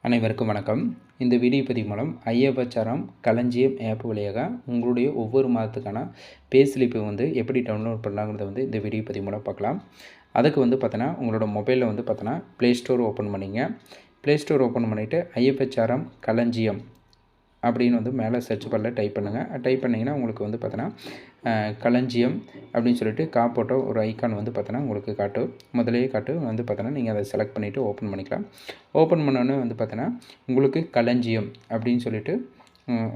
அனைவருக்கும் வணக்கம். இந்த வீடியோ பதிவு மூலம் ஐஎஃப்எச்ஆர்எம் களஞ்சியம் ஆப் வழியாக உங்களுடைய ஒவ்வொரு மாதத்துக்கான பே ஸ்லிப்பை எப்படி டவுன்லோட் பண்ணலாங்கிறத இந்த வீடியோ பதிவு மூலம் பார்க்கலாம். அதுக்கு பார்த்தோன்னா உங்களோட மொபைலில் பார்த்தோன்னா ப்ளே ஸ்டோர் ஓப்பன் பண்ணிங்க. ப்ளே ஸ்டோர் ஓப்பன் பண்ணிவிட்டு ஐஎஃப்எச்ஆர்எம் களஞ்சியம் அப்படின்னு மேலே சர்ச் பாரில் டைப் பண்ணுங்கள். டைப் பண்ணிங்கன்னா உங்களுக்கு பார்த்தோன்னா களஞ்சியம் அப்படின்னு சொல்லிட்டு போட்ட ஒரு ஐக்கான் பார்த்தோன்னா உங்களுக்கு காட்டும். முதலே காட்டு பார்த்தோன்னா நீங்கள் அதை செலக்ட் பண்ணிவிட்டு ஓப்பன் பண்ணிக்கலாம். ஓப்பன் பண்ணோன்னே பார்த்தோன்னா உங்களுக்கு களஞ்சியம் அப்படின்னு சொல்லிட்டு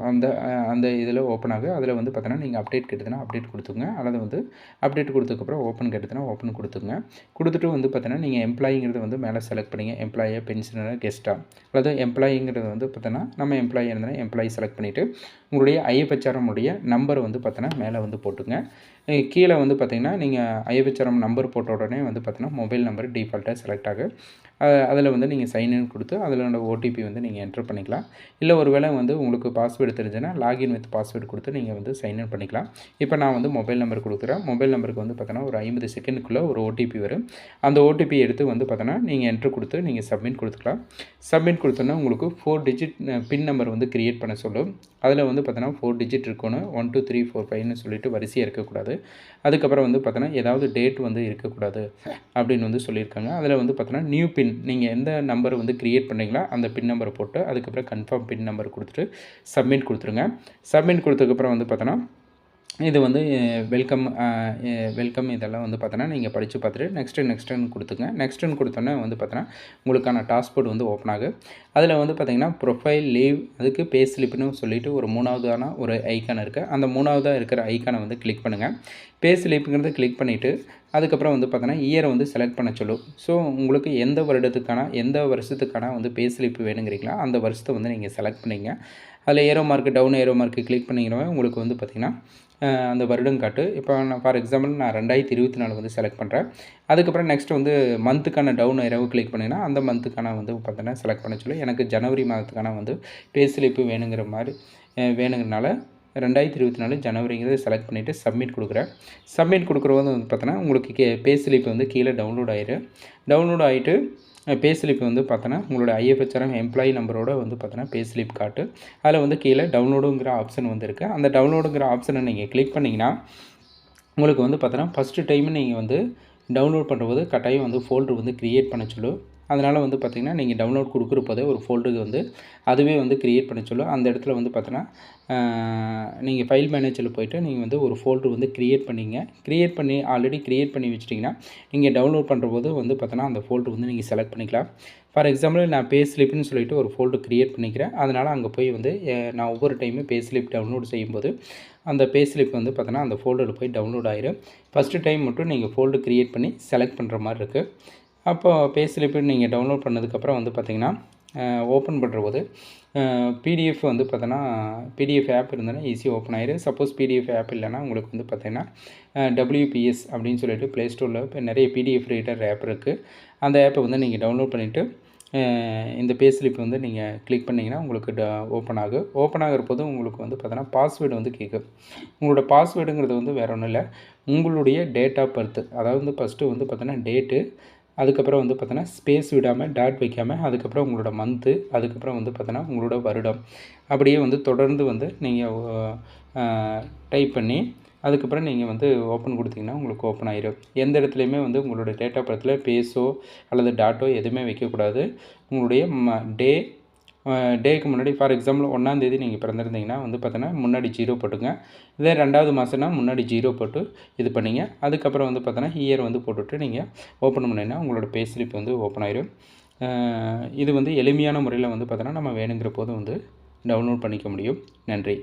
அந்த அந்த இதில் ஓப்பன் ஆகும். அதில் பார்த்தோன்னா நீங்கள் அப்டேட் கேட்டதுன்னா அப்டேட் கொடுத்துங்க, அல்லது அப்டேட் கொடுத்ததுக்கப்புறம் ஓப்பன் கேட்டதுன்னா ஓப்பன் கொடுத்துங்க. கொடுத்துட்டு பார்த்தோன்னா நீங்கள் எம்ப்ளாயிங்கிறது மேலே செலக்ட் பண்ணிங்க. எம்ப்ளாயை, பென்ஷனராக, கெஸ்ட்டாக, அல்லது எம்ப்ளாயிங்கிறது பார்த்தோன்னா நம்ம எம்ப்ளாயி இருந்தால் எம்ப்ளாயி செலக்ட் பண்ணிவிட்டு உங்களுடைய ஐஎஃப்எச்ஆர்எம் உடைய நம்பர் பார்த்தோன்னா மேலே போட்டுங்க. கீழே பார்த்தீங்கன்னா நீங்கள் ஐஎஃப்எச்ஆர்எம் நம்பர் போட்ட உடனே பார்த்தோன்னா மொபைல் நம்பர் டிஃபால்ட்டாக செலக்ட் ஆகும். அதில் நீங்கள் சைன்இன் கொடுத்து அதில் ஓடிபி நீங்கள் என்ட்ரு பண்ணிக்கலாம். இல்லை ஒரு வேளை உங்களுக்கு பாஸ்வேர்டு தெரிஞ்சுன்னா லாகின் வித் பாஸ்வேர்டு கொடுத்து நீங்கள் சைன்இன் பண்ணிக்கலாம். இப்போ நான் மொபைல் நம்பர் கொடுக்குறேன். மொபைல் நம்பருக்கு பார்த்தோன்னா ஒரு 50 செகண்டுக்குள்ளே ஒரு ஓடிபி வரும். அந்த ஓடிபி எடுத்து பார்த்தோன்னா நீங்கள் என்ட்ரு கொடுத்து நீங்கள் சப்மிட் கொடுத்துக்கலாம். சப்மிட் கொடுத்தோன்னா உங்களுக்கு 4 டிஜிட் பின் நம்பர் க்ரியேட் பண்ண சொல்லும். அதில் பார்த்தோன்னா 4 டிஜிட் இருக்கணும். 1 2 3 4 5ன்னு சொல்லிட்டு வரிசையாக இருக்கக்கூடாது. அதுக்கப்புறம் பார்த்தோன்னா ஏதாவது டேட் இருக்கக்கூடாது அப்படின்னு சொல்லியிருக்காங்க. அதில் பார்த்தோன்னா நியூ பின் நீங்கள் எந்த நம்பர் க்ரியேட் பண்ணிங்களோ அந்த பின் நம்பரை போட்டு அதுக்கப்புறம் கன்ஃபார்ம் பின் நம்பர் கொடுத்துட்டு சப்மிட் கொடுத்துருங்க. சப்மிட் கொடுத்ததுக்கப்புறம் பார்த்தோன்னா இது வெல்கம் இதெல்லாம் பார்த்தோன்னா நீங்கள் படித்து பார்த்துட்டு நெக்ஸ்ட்டுன்னு கொடுத்துங்க. நெக்ஸ்ட்டுன்னு கொடுத்தோன்னே பார்த்தோன்னா உங்களுக்கான டாஸ்க்போர்ட் ஓப்பன் ஆகும். அதில் பார்த்தீங்கன்னா ப்ரொஃபைல், லீவ், அதுக்கு பே ஸ்லிப்னு சொல்லிட்டு ஒரு மூணாவதான ஒரு ஐக்கான் இருக்குது. அந்த மூணாவதாக இருக்கிற ஐக்கானை கிளிக் பண்ணுங்கள். பே ஸ்லிப்புங்கிறத கிளிக் பண்ணிவிட்டு அதுக்கப்புறம் பார்த்தோன்னா இயரை செலக்ட் பண்ண சொல்லும். ஸோ உங்களுக்கு எந்த வருடத்துக்கான எந்த வருஷத்துக்கான பே ஸ்லிப் வேணுங்கிறீங்களா அந்த வருஷத்தை நீங்கள் செலக்ட் பண்ணிங்க. அதில் arrow mark down arrow mark click பண்ணிங்கன்னா உங்களுக்கு பார்த்திங்கன்னா அந்த வருடம் காட்டு. இப்போ நான் ஃபார் எக்ஸாம்பிள் நான் 2024 செலக்ட் பண்ணுறேன். அதுக்கப்புறம் நெக்ஸ்ட் மந்த்துக்கான டவுன் ஏரோவை கிளிக் பண்ணிங்கன்னா அந்த மந்த்துக்கான பார்த்தோன்னா செலக்ட் பண்ண சொல்லி எனக்கு ஜனவரி மாதத்துக்கான பே ஸ்லிப்பு வேணுங்கிறனால 2024 ஜனவரிங்கிறத செலக்ட் பண்ணிவிட்டு சப்மிட் கொடுக்குறேன். சப்மிட் கொடுக்குறது பார்த்தோன்னா உங்களுக்கு பே ஸ்லிப் கீழே டவுன்லோட் ஆயிடும். டவுன்லோட் ஆகிட்டு பே ஸ்லிப் பார்த்தோன்னா உங்களோட ஐஎஃப்எச்ஆர்எம் எம்ப்ளாயி நம்பரோட பார்த்தோன்னா பே ஸ்லிப் காட்டு. அதில் கீழே டவுன்லோடுங்கிற ஆப்ஷன் இருக்குது. அந்த டவுன்லோடுங்கிற ஆப்ஷனை நீங்கள் கிளிக் பண்ணிங்கன்னா உங்களுக்கு பார்த்தோன்னா ஃபஸ்ட்டு டைம் நீங்கள் டவுன்லோட் பண்ணும்போது கட்டாயம் ஃபோல்டர் க்ரியேட் பண்ண சொல்லும். அதனால் பார்த்திங்கன்னா நீங்கள் டவுன்லோட் கொடுக்குறப்போதே ஒரு ஃபோல்டருக்கு அதுவே க்ரியேட் பண்ண சொல்லும். அந்த இடத்துல பார்த்தோன்னா நீங்கள் ஃபைல் மேனேஜரில் போய்ட்டு நீங்கள் ஒரு ஃபோல்டர் க்ரியேட் பண்ணிங்க. ஆல்ரெடி க்ரியேட் பண்ணி வச்சிட்டிங்கன்னா நீங்கள் டவுன்லோட் பண்ணுறபோது பார்த்தோன்னா அந்த ஃபோல்டர் நீங்கள் செலக்ட் பண்ணிக்கலாம். ஃபார் எக்ஸாம்பிள் நான் பே ஸ்லிப்னு சொல்லிட்டு ஒரு ஃபோல்டர் க்ரியேட் பண்ணிக்கிறேன். அதனால் அங்கே போய் நான் ஒவ்வொரு டைமும் பே ஸ்லிப் டவுன்லோட் செய்யும்போது அந்த பே ஸ்லிப் பார்த்தோன்னா அந்த ஃபோல்டரில் போய் டவுன்லோட் ஆயிடும். ஃபஸ்ட்டு டைம் மட்டும் நீங்கள் ஃபோல்டர் க்ரியேட் பண்ணி செலக்ட் பண்ணுற மாதிரி இருக்குது. அப்போது பே ஸ்லிப்பு நீங்கள் டவுன்லோட் பண்ணதுக்கப்புறம் பார்த்திங்கன்னா ஓப்பன் பண்ணுறபோது பிடிஎஃப் பார்த்தோன்னா பிடிஎஃப் ஆப் இருந்ததுன்னா ஈஸியாக ஓப்பன் ஆயிடும். சப்போஸ் பிடிஎஃப் ஆப் இல்லைன்னா உங்களுக்கு பார்த்திங்கன்னா WPS அப்படின்னு சொல்லிட்டு ப்ளே ஸ்டோரில் இப்போ நிறைய பிடிஎஃப் ரீடர் ஆப் இருக்குது. அந்த ஆப்பை நீங்கள் டவுன்லோட் பண்ணிவிட்டு இந்த பே ஸ்லிப் நீங்கள் கிளிக் பண்ணிங்கன்னா உங்களுக்கு ஓப்பன் ஆகும். ஓப்பன் ஆகிற போது உங்களுக்கு பார்த்தோன்னா பாஸ்வேர்டு கேட்கும். உங்களோட பாஸ்வேர்டுங்கிறது வேறு ஒன்றும் இல்லை, உங்களுடைய டேட் ஆஃப் பர்த். அதாவது ஃபஸ்ட்டு பார்த்தோன்னா டேட்டு, அதுக்கப்புறம் பார்த்தோன்னா ஸ்பேஸ் விடாமல் டாட் வைக்காமல் அதுக்கப்புறம் உங்களோட மந்த்து, அதுக்கப்புறம் பார்த்தோன்னா உங்களோட வருடம், அப்படியே தொடர்ந்து நீங்கள் டைப் பண்ணி அதுக்கப்புறம் நீங்கள் ஓப்பன் கொடுத்தீங்கன்னா உங்களுக்கு ஓப்பன் ஆயிடும். எந்த இடத்துலையுமே உங்களோட டேட் ஆஃப் பர்த்தில் பேஸோ அல்லது டாட்டோ எதுவுமே வைக்கக்கூடாது. உங்களுடைய டேக்கு முன்னாடி ஃபார் எக்ஸாம்பிள் 1ஆம் தேதி நீங்கள் பிறந்திருந்தீங்கன்னா பார்த்தோன்னா முன்னாடி 0 போட்டுங்க. இதே 2வது மாதம்னா முன்னாடி 0 போட்டு இது பண்ணிங்க. அதுக்கப்புறம் பார்த்தோன்னா இயர் போட்டுவிட்டு நீங்கள் ஓப்பன் பண்ணிங்கன்னா உங்களோட பே ஸ்லிப் ஓப்பன் ஆயிடும். இது எளிமையான முறையில் பார்த்தோன்னா நம்ம வேணுங்கிற போது டவுன்லோட் பண்ணிக்க முடியும். நன்றி.